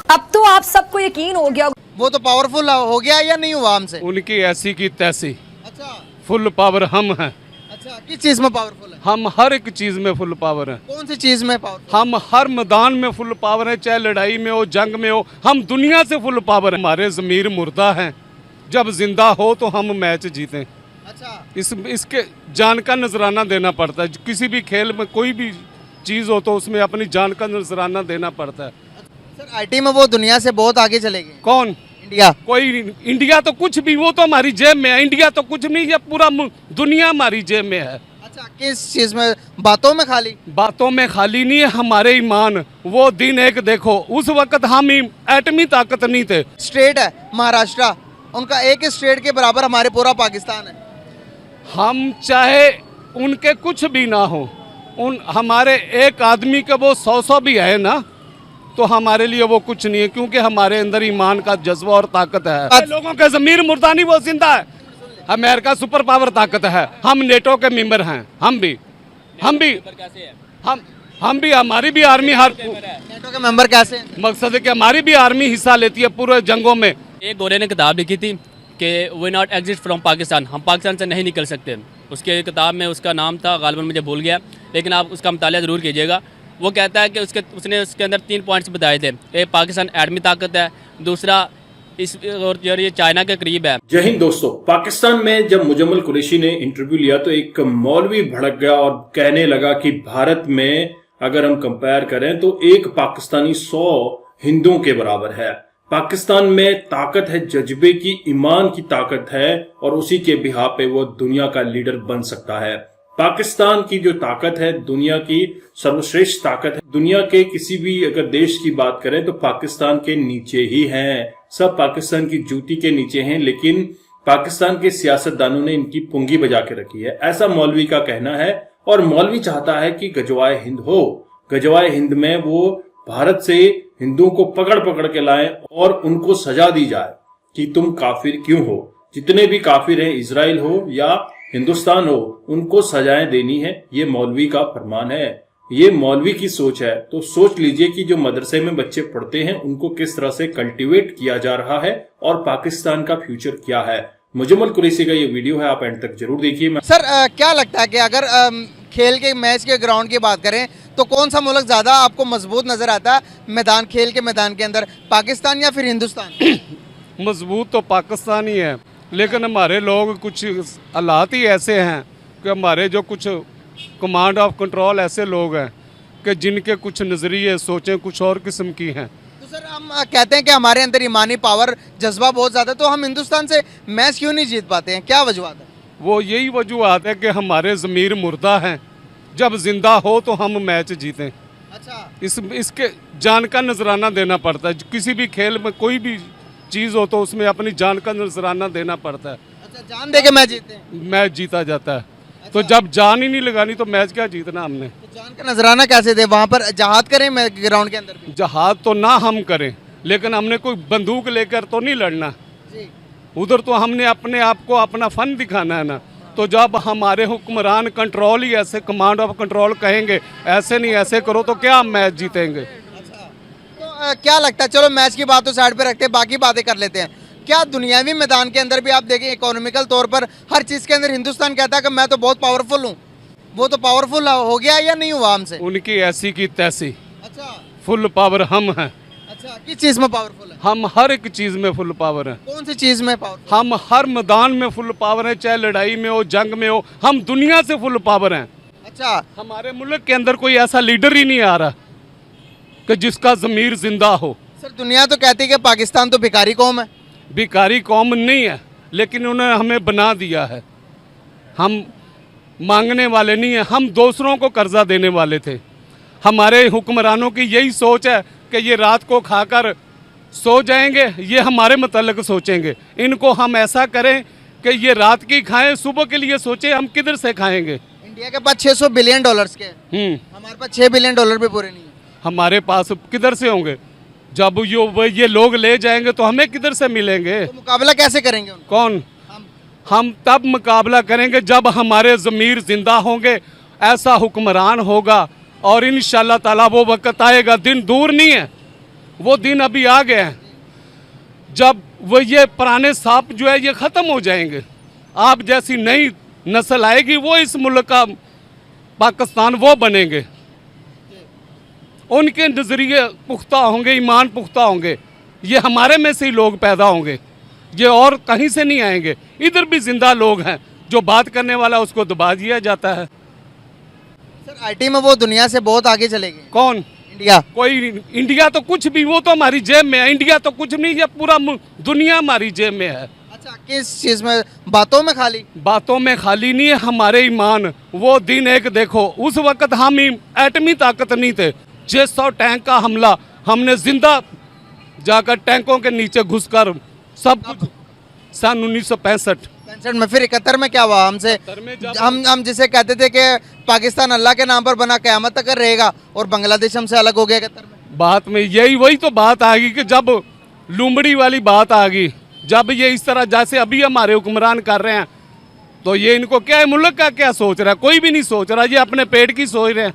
अब तो आप सबको यकीन हो गया। वो तो पावरफुल हो गया या नहीं हुआ हमसे? उनकी ऐसी की तैसी, अच्छा फुल पावर हम हैं। अच्छा, किस चीज में पावरफुल है? हम हर एक चीज में फुल पावर हैं। कौन सी चीज में पावरफुल? हम हर मैदान में फुल पावर है, चाहे लड़ाई में हो, जंग में हो, हम दुनिया से फुल पावर है। हमारे ज़मीर मुर्दा हैं, जब जिंदा हो तो हम मैच जीतें। अच्छा, इसके जान का नजराना देना पड़ता है। किसी भी खेल में कोई भी चीज़ हो तो उसमें अपनी जान का नजराना देना पड़ता है। सर आईटी में वो दुनिया से बहुत आगे चले गए। कौन? इंडिया। कोई नहीं। इंडिया तो कुछ भी, वो तो हमारी जेब में है। इंडिया तो कुछ नहीं, ये पूरा दुनिया हमारी जेब में है। अच्छा, किस चीज में? बातों में खाली? बातों में खाली नहीं है, हमारे ईमान। वो दिन एक देखो, उस वक्त हम एटमी ताकत नहीं थे। स्टेट है महाराष्ट्र, उनका एक स्टेट के बराबर हमारे पूरा पाकिस्तान है। हम चाहे उनके कुछ भी ना हो, उन हमारे एक आदमी के वो 100 भी है ना, तो हमारे लिए वो कुछ नहीं है, क्योंकि हमारे अंदर ईमान का जज्बा और ताकत है। लोगों के ज़मीर मुर्दा नहीं, वो जिंदा है। अमेरिका सुपर पावर ताकत है। हम नेटो के मेंबर हैं। हम भी हमारी भी आर्मी नेटो के मेंबर कैसे हैं? मकसद है कि हमारी भी आर्मी हिस्सा लेती है पूरे जंगों में। एक गोरे ने किताब लिखी थी कि we not exist from Pakistan, हम पाकिस्तान से नहीं निकल सकते। उसके किताब में उसका नाम था, गालिबन मुझे भूल गया, लेकिन आप उसका मुताला ज़रूर कीजिएगा। वो कहता है कि उसने उसके अंदर 3 पॉइंट्स बताए थे। एक, पाकिस्तान एटमी ताकत है, दूसरा और ये चाइना के करीब है। जय हिंद दोस्तों। पाकिस्तान में जब मुजम्मल कुरैशी ने इंटरव्यू लिया तो एक मौलवी भड़क गया और कहने लगा कि भारत में अगर हम कंपेयर करें तो एक पाकिस्तानी 100 हिंदुओं के बराबर है। पाकिस्तान में ताकत है जज्बे की, ईमान की ताकत है, और उसी के बिहा पे वो दुनिया का लीडर बन सकता है। पाकिस्तान की जो ताकत है दुनिया की सर्वश्रेष्ठ ताकत है। दुनिया के किसी भी अगर देश की बात करें तो पाकिस्तान के नीचे ही हैं। सब पाकिस्तान की जूती के नीचे हैं, लेकिन पाकिस्तान के सियासतदानों ने इनकी पुंगी बजा के रखी है, ऐसा मौलवी का कहना है। और मौलवी चाहता है कि गजवाए हिंद हो। गजवाए हिंद में वो भारत से हिंदुओं को पकड़ पकड़ के लाएं और उनको सजा दी जाए कि तुम काफिर क्यों हो। जितने भी काफिर हैं, इजराइल हो या हिंदुस्तान हो, उनको सजाएं देनी है। ये मौलवी का फरमान है, ये मौलवी की सोच है। तो सोच लीजिए कि जो मदरसे में बच्चे पढ़ते हैं उनको किस तरह से कल्टीवेट किया जा रहा है और पाकिस्तान का फ्यूचर क्या है। मुजम्मल कुरैशी का ये वीडियो है, आप एंड तक जरूर देखिए। सर क्या लगता है कि अगर खेल के मैच के ग्राउंड की बात करें तो कौन सा मुल्क ज्यादा आपको मजबूत नजर आता है मैदान, खेल के मैदान के अंदर, पाकिस्तान या फिर हिंदुस्तान? मजबूत तो पाकिस्तान ही है, लेकिन हमारे लोग कुछ हालात ही ऐसे हैं कि हमारे जो कुछ कमांड ऑफ कंट्रोल ऐसे लोग हैं कि जिनके कुछ नज़रिए, सोचें कुछ और किस्म की हैं। तो सर हम कहते हैं कि हमारे अंदर ईमानी पावर, जज्बा बहुत ज़्यादा, तो हम हिंदुस्तान से मैच क्यों नहीं जीत पाते हैं? क्या वजूहत है? वो यही वजूहत है कि हमारे ज़मीर मुर्दा हैं, जब जिंदा हो तो हम मैच जीतें। अच्छा, इसके जान का नजराना देना पड़ता है। किसी भी खेल में कोई भी चीज़ हो तो उसमें अपनी जान का नजराना देना पड़ता है। अच्छा, जान दे के मैच जीते हैं? मैच जीता जाता है। तो जब जान ही नहीं लगानी तो मैच क्या जीतना हमने। तो जान का नजराना कैसे दे? वहाँ पर जहाद करें ग्राउंड के अंदर भी? जहाद तो ना हम करें, लेकिन हमने कोई बंदूक लेकर तो नहीं लड़ना। जी। उधर तो हमने अपने आप को अपना फन दिखाना है ना। तो जब हमारे हुक्मरान कंट्रोल ही ऐसे, कमांड ऑफ कंट्रोल कहेंगे ऐसे नहीं ऐसे करो, तो क्या हम मैच जीतेंगे? अच्छा, तो क्या लगता है, चलो मैच की बात तो साइड पे रखते हैं, बाकी बातें कर लेते हैं। क्या दुनियावी मैदान के अंदर भी आप देखें, इकोनॉमिकल तौर पर हर चीज़ के अंदर हिंदुस्तान कहता है कि मैं तो बहुत पावरफुल हूँ, वो तो पावरफुल हो गया या नहीं हुआ हमसे? उनकी ऐसी की तैसी, अच्छा। फुल पावर हम हैं। अच्छा, किस चीज़ में पावरफुल है? हम हर एक चीज़ में फुल पावर हैं। कौन सी चीज़ में पावरफुल? हम हर मैदान में फुल पावर है, चाहे लड़ाई में हो, जंग में हो, हम दुनिया से फुल पावर हैं। अच्छा, हमारे मुल्क के अंदर कोई ऐसा लीडर ही नहीं आ रहा कि जिसका ज़मीर जिंदा हो। सर दुनिया तो कहती है कि पाकिस्तान तो भिखारी कौम है। भिखारी कौम नहीं है, लेकिन उन्होंने हमें बना दिया है। हम मांगने वाले नहीं हैं, हम दूसरों को कर्जा देने वाले थे। हमारे हुक्मरानों की यही सोच है कि ये रात को खाकर सो जाएंगे, ये हमारे मतलब सोचेंगे। इनको हम ऐसा करें कि ये रात की खाएं, सुबह के लिए सोचें हम किधर से खाएंगे। इंडिया के पास 600 बिलियन डॉलर्स के, हमारे पास 6 बिलियन डॉलर भी पूरे नहीं है। हमारे पास किधर से होंगे? जब ये लोग ले जाएंगे तो हमें किधर से मिलेंगे? तो मुकाबला कैसे करेंगे उनको? कौन? हम तब मुकाबला करेंगे जब हमारे ज़मीर जिंदा होंगे, ऐसा हुक्मरान होगा, और इंशाल्लाह ताला वो वक्त आएगा, दिन दूर नहीं है, वो दिन अभी आ गए हैं जब वो ये पुराने सांप जो है ये ख़त्म हो जाएंगे। आप जैसी नई नस्ल आएगी वो इस मुल्क का पाकिस्तान वो बनेंगे। उनके नज़रिए पुख्ता होंगे, ईमान पुख्ता होंगे। ये हमारे में से ही लोग पैदा होंगे, ये और कहीं से नहीं आएंगे। इधर भी जिंदा लोग हैं, जो बात करने वाला उसको दबा दिया जाता है। सर आईटी में वो दुनिया से बहुत आगे चले गए। कौन? इंडिया। कोई इंडिया तो कुछ भी, वो तो हमारी जेब में है। इंडिया तो कुछ नहीं, ये पूरा दुनिया हमारी जेब में है। अच्छा, किस चीज़ में? बातों में खाली? बातों में खाली नहीं है, हमारे ईमान। वो दिन एक देखो, उस वक्त हम एटमी ताकत नहीं थे। 600 टैंक का हमला हमने जिंदा जाकर टैंकों के नीचे घुसकर सब कुछ सन 1965 में। फिर 71 में क्या हुआ हमसे? हम जिसे कहते थे कि पाकिस्तान अल्लाह के नाम पर बना, क़यामत तक रहेगा, और बांग्लादेश हमसे अलग हो गया 71 में। बात में यही वही तो बात आ गई कि जब लुमड़ी वाली बात आ गई, जब ये इस तरह जैसे अभी हमारे हुक्मरान कर रहे हैं, तो ये इनको क्या है, मुल्क का क्या सोच रहा है? कोई भी नहीं सोच रहा। ये अपने पेट की सोच रहे हैं,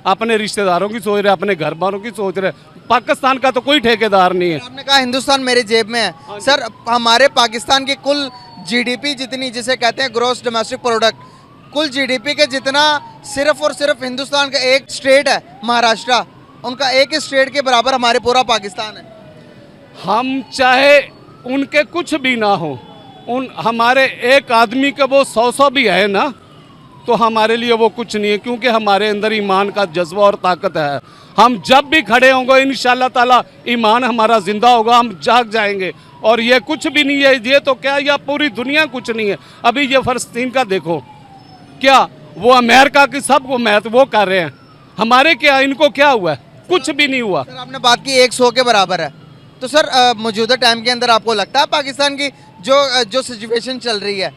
अपने रिश्तेदारों की सोच रहे हैं, अपने घर वालों की सोच रहे हैं। पाकिस्तान का तो कोई ठेकेदार नहीं है। आपने कहा हिंदुस्तान मेरी जेब में है। सर हमारे पाकिस्तान की कुल जीडीपी जितनी, जिसे कहते हैं ग्रॉस डोमेस्टिक प्रोडक्ट, कुल जीडीपी के जितना सिर्फ और सिर्फ हिंदुस्तान का एक स्टेट है महाराष्ट्र, उनका एक स्टेट के बराबर हमारे पूरा पाकिस्तान है। हम चाहे उनके कुछ भी ना हो, उन हमारे एक आदमी के वो 100 भी है ना, तो हमारे लिए वो कुछ नहीं है, क्योंकि हमारे अंदर ईमान का जज्बा और ताकत है। हम जब भी खड़े होंगे इंशाल्लाह ताला ईमान हमारा जिंदा होगा, हम जाग जाएंगे। और ये कुछ भी नहीं है, ये तो क्या, या पूरी दुनिया कुछ नहीं है। अभी ये फलस्तीन का देखो, क्या वो अमेरिका की सबको महत्व वो कर रहे हैं, हमारे क्या, इनको क्या हुआ है? कुछ भी नहीं हुआ। सर आपने बात की 100 के बराबर है, तो सर मौजूदा टाइम के अंदर आपको लगता है पाकिस्तान की जो सिचुएशन चल रही है,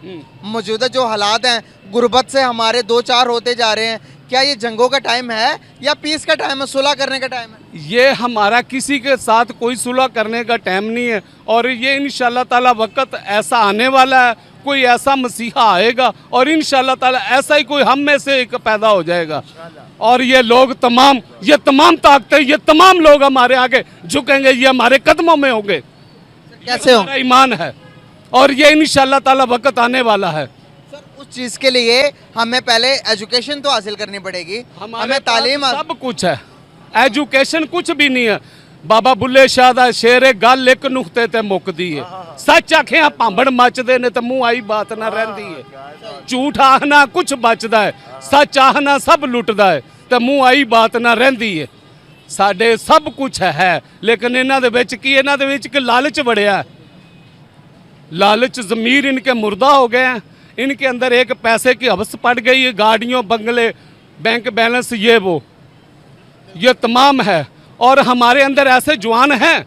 मौजूदा जो हालात हैं, गुर्बत से हमारे 2-4 होते जा रहे हैं, क्या ये जंगों का टाइम है या पीस का टाइम है, सुलह करने का टाइम है? ये हमारा किसी के साथ कोई सुलह करने का टाइम नहीं है। और ये इंशाल्लाह ताला वक्त ऐसा आने वाला है, कोई ऐसा मसीहा आएगा और इंशाल्लाह ताला ऐसा ही कोई हम में से एक पैदा हो जाएगा। और ये लोग तमाम, ये तमाम ताकतें, ये तमाम लोग हमारे आगे झुकेंगे, ये हमारे कदमों में होंगे। कैसे हो? हमारा ईमान है और ये इंशाल्लाह ताला वक्त आने वाला है। सर उस चीज़ के लिए हमें पहले एजुकेशन तो हासिल करनी पड़ेगी, हमें तालीम। सब कुछ है, एजुकेशन कुछ भी नहीं है। बाबा बुल्ले शाह दा शेर है, गल एक नुक्ते ते मुकदी है। सच आखिया भांबड़ मचदे ने ते मुंह आई बात ना रहंदी है। झूठ आखना कुछ बचदा है, सच आखना सब लुटदा है ते मुंह आई बात ना रहंदी है। साडे सब कुछ है, लेकिन इन्हां दे विच की, इन्हां दे विच कि लालच बड़िया है। लालच, ज़मीर इनके मुर्दा हो गए हैं। इनके अंदर एक पैसे की हवस पड़ गई है, गाड़ियों, बंगले, बैंक बैलेंस, ये तमाम है। और हमारे अंदर ऐसे जवान हैं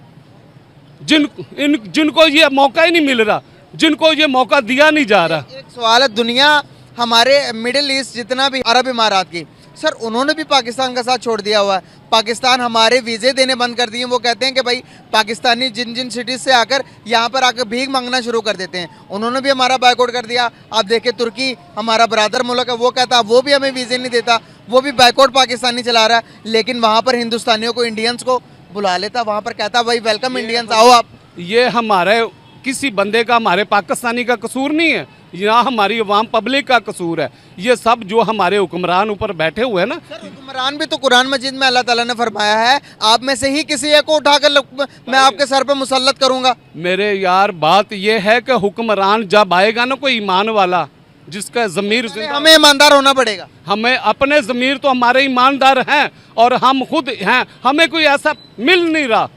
जिनको ये मौका ही नहीं मिल रहा, जिनको ये मौका दिया नहीं जा रहा। एक सवाल है, दुनिया हमारे मिडिल ईस्ट जितना भी अरब इमारात की, सर उन्होंने भी पाकिस्तान का साथ छोड़ दिया हुआ है। पाकिस्तान हमारे वीज़े देने बंद कर दिए। वो कहते हैं कि भाई पाकिस्तानी जिन सिटीज़ से आकर यहाँ पर आकर भीख मांगना शुरू कर देते हैं, उन्होंने भी हमारा बायकॉट कर दिया। आप देखिए तुर्की हमारा बरादर मुल्क है, वो कहता है वो भी हमें वीज़े नहीं देता, वो भी बायकॉट पाकिस्तानी चला रहा है। लेकिन वहाँ पर हिंदुस्तानियों को, इंडियंस को बुला लेता, वहाँ पर कहता भाई वेलकम इंडियंस, आओ आप। ये हमारे किसी बंदे का, हमारे पाकिस्तानी का कसूर नहीं है, यहाँ हमारी अवाम पब्लिक का कसूर है। ये सब जो हमारे हुक्मरान ऊपर बैठे हुए हैं ना, हुक्मरान भी तो कुरान मजीद में अल्लाह ताला ने फरमाया है, आप में से ही किसी एक को उठाकर मैं आपके सर पे मुसल्लत करूंगा। मेरे यार बात ये है कि हुक्मरान जब आएगा ना, कोई ईमान वाला जिसका ज़मीर, हमें ईमानदार होना पड़ेगा। हमें अपने ज़मीर तो हमारे ईमानदार हैं और हम खुद हैं। हमें कोई ऐसा मिल नहीं रहा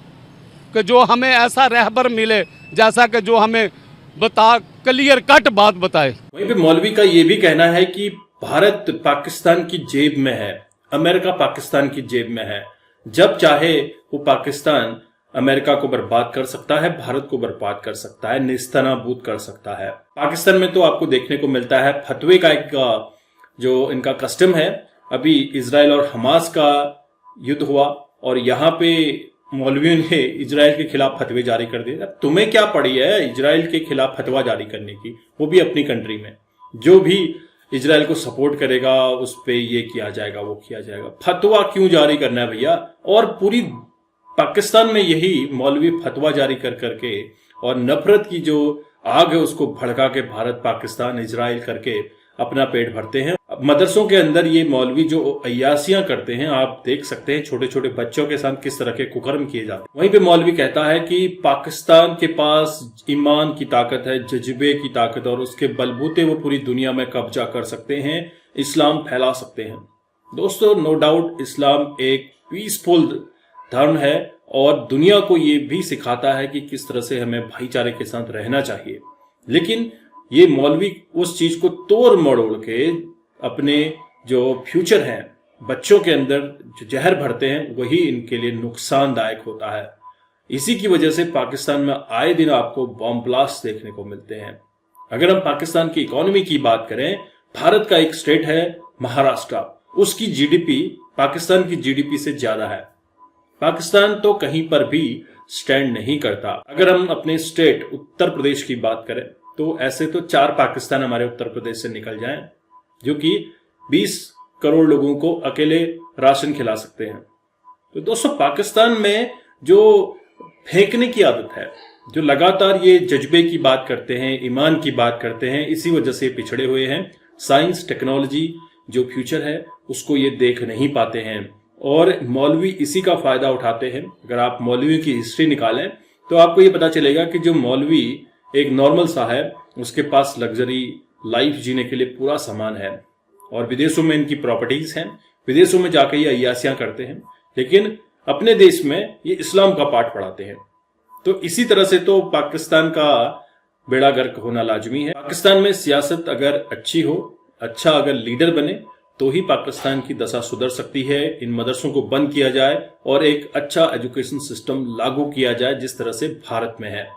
कि जो हमें ऐसा रहबर मिले जैसा कि जो हमें बता, क्लियर कट बात बताए। वहीं पे मौलवी का ये भी कहना है कि भारत पाकिस्तान की जेब में है, अमेरिका पाकिस्तान की जेब में है। जब चाहे वो पाकिस्तान अमेरिका को बर्बाद कर सकता है, भारत को बर्बाद कर सकता है, नेस्तनाबूद कर सकता है। पाकिस्तान में तो आपको देखने को मिलता है फतवे का एक जो इनका कस्टम है। अभी इजराइल और हमास का युद्ध हुआ और यहाँ पे मौलवियों ने इजराइल के खिलाफ फतवे जारी कर दिए। तुम्हें क्या पड़ी है इजराइल के खिलाफ फतवा जारी करने की, वो भी अपनी कंट्री में। जो भी इजराइल को सपोर्ट करेगा उस पे ये किया जाएगा, वो किया जाएगा। फतवा क्यों जारी करना है भैया? और पूरी पाकिस्तान में यही मौलवी फतवा जारी कर करके और नफरत की जो आग है उसको भड़का के भारत, पाकिस्तान, इजराइल करके अपना पेट भरते हैं। मदरसों के अंदर ये मौलवी जो अय्यासियां करते हैं, आप देख सकते हैं छोटे छोटे बच्चों के साथ किस तरह के कुकर्म किए जाते हैं। वहीं पे मौलवी कहता है कि पाकिस्तान के पास ईमान की ताकत है, जज्बे की ताकत, और उसके बलबूते वो पूरी दुनिया में कब्जा कर सकते हैं, इस्लाम फैला सकते हैं। दोस्तों, नो डाउट इस्लाम एक पीसफुल धर्म है और दुनिया को ये भी सिखाता है कि किस तरह से हमें भाईचारे के साथ रहना चाहिए। लेकिन ये मौलवी उस चीज को तोड़ मरोड़ के अपने जो फ्यूचर हैं, बच्चों के अंदर जो जहर भरते हैं, वही इनके लिए नुकसानदायक होता है। इसी की वजह से पाकिस्तान में आए दिन आपको बॉम्ब ब्लास्ट देखने को मिलते हैं। अगर हम पाकिस्तान की इकोनॉमी की बात करें, भारत का एक स्टेट है महाराष्ट्र, उसकी जीडीपी पाकिस्तान की जीडीपी से ज्यादा है। पाकिस्तान तो कहीं पर भी स्टैंड नहीं करता। अगर हम अपने स्टेट उत्तर प्रदेश की बात करें तो ऐसे तो 4 पाकिस्तान हमारे उत्तर प्रदेश से निकल जाएं, जो कि 20 करोड़ लोगों को अकेले राशन खिला सकते हैं। तो दोस्तों, पाकिस्तान में जो फेंकने की आदत है, जो लगातार ये जज्बे की बात करते हैं, ईमान की बात करते हैं, इसी वजह से पिछड़े हुए हैं। साइंस टेक्नोलॉजी जो फ्यूचर है उसको ये देख नहीं पाते हैं और मौलवी इसी का फायदा उठाते हैं। अगर आप मौलवियों की हिस्ट्री निकालें तो आपको ये पता चलेगा कि जो मौलवी एक नॉर्मल सा है, उसके पास लग्जरी लाइफ जीने के लिए पूरा सामान है और विदेशों में इनकी प्रॉपर्टीज हैं, विदेशों में जाकर ये अय्यासियां करते हैं, लेकिन अपने देश में ये इस्लाम का पाठ पढ़ाते हैं। तो इसी तरह से तो पाकिस्तान का बेड़ा गर्क होना लाजमी है। पाकिस्तान में सियासत अगर अच्छी हो, अच्छा अगर लीडर बने, तो ही पाकिस्तान की दशा सुधर सकती है। इन मदरसों को बंद किया जाए और एक अच्छा एजुकेशन सिस्टम लागू किया जाए जिस तरह से भारत में है।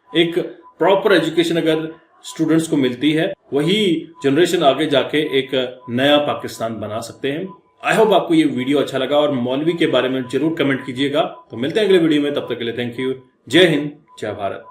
एक प्रॉपर एजुकेशन अगर स्टूडेंट्स को मिलती है, वही जनरेशन आगे जाके एक नया पाकिस्तान बना सकते हैं। आई होप आपको ये वीडियो अच्छा लगा और मौलवी के बारे में जरूर कमेंट कीजिएगा। तो मिलते हैं अगले वीडियो में, तब तक के लिए थैंक यू। जय हिंद, जय भारत।